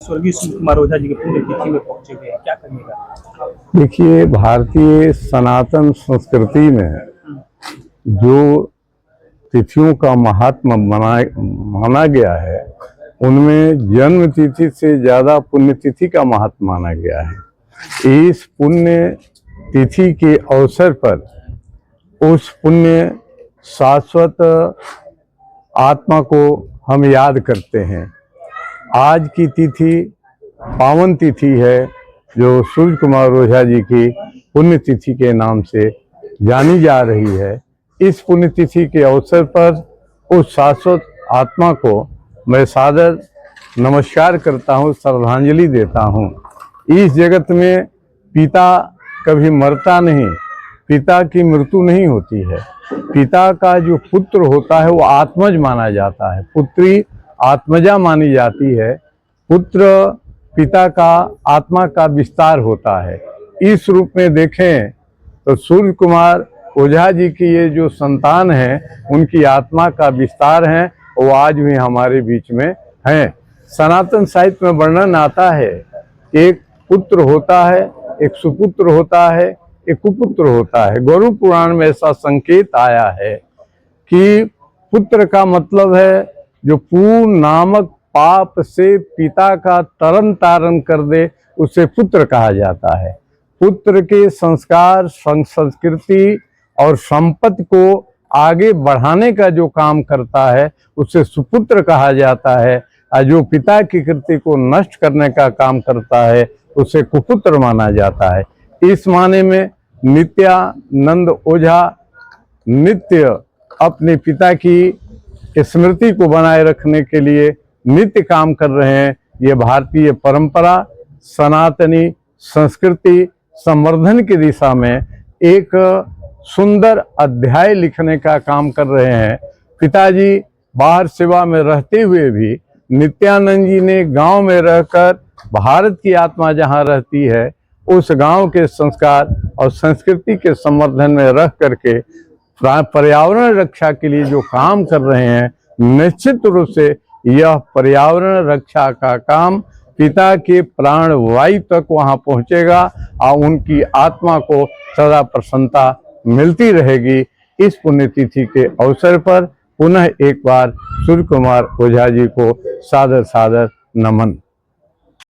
स्वर्गीय सूर्य कुमार ओझा जी की पुण्यतिथि में पहुंचे हुए हैं, क्या कहिएगा? देखिए, भारतीय सनातन संस्कृति में जो तिथियों का महात्मा माना गया है, उनमें जन्म तिथि से ज्यादा पुण्यतिथि का महत्व माना गया है। इस पुण्य तिथि के अवसर पर उस पुण्य शाश्वत आत्मा को हम याद करते हैं। आज की तिथि पावन तिथि है, जो सूर्य कुमार ओझा जी की पुण्यतिथि के नाम से जानी जा रही है। इस पुण्यतिथि के अवसर पर उस शाश्वत आत्मा को मैं सादर नमस्कार करता हूँ, श्रद्धांजलि देता हूँ। इस जगत में पिता कभी मरता नहीं, पिता की मृत्यु नहीं होती है। पिता का जो पुत्र होता है वो आत्मज माना जाता है, पुत्री आत्मजा मानी जाती है। पुत्र पिता का आत्मा का विस्तार होता है। इस रूप में देखें तो सूर्य कुमार ओझा जी की ये जो संतान है, उनकी आत्मा का विस्तार है, वो आज भी हमारे बीच में हैं। सनातन साहित्य में वर्णन आता है, एक पुत्र होता है, एक सुपुत्र होता है, एक कुपुत्र होता है। गरुड़ पुराण में ऐसा संकेत आया है कि पुत्र का मतलब है जो पूर्ण नामक पाप से पिता का तरन तारण कर दे, उसे पुत्र कहा जाता है। पुत्र के संस्कार, संस्कृति और संपत्ति को आगे बढ़ाने का जो काम करता है, उसे सुपुत्र कहा जाता है। और जो पिता की कृति को नष्ट करने का काम करता है, उसे कुपुत्र माना जाता है। इस माने में नित्यानंद ओझा नित्य अपने पिता की स्मृति को बनाए रखने के लिए नित्य काम कर रहे हैं। ये भारतीय परंपरा, सनातनी संस्कृति संवर्धन की दिशा में एक सुंदर अध्याय लिखने का काम कर रहे हैं। पिताजी बाहर सेवा में रहते हुए भी नित्यानंद जी ने गांव में रहकर भारत की आत्मा जहां रहती है, उस गांव के संस्कार और संस्कृति के संवर्धन में रह करके पर्यावरण रक्षा के लिए जो काम कर रहे हैं, निश्चित रूप से यह पर्यावरण रक्षा का काम पिता के प्राण वायु तक वहां पहुंचेगा और उनकी आत्मा को सदा प्रसन्नता मिलती रहेगी। इस पुण्यतिथि के अवसर पर पुनः एक बार सूर्य कुमार ओझा जी को सादर सादर नमन।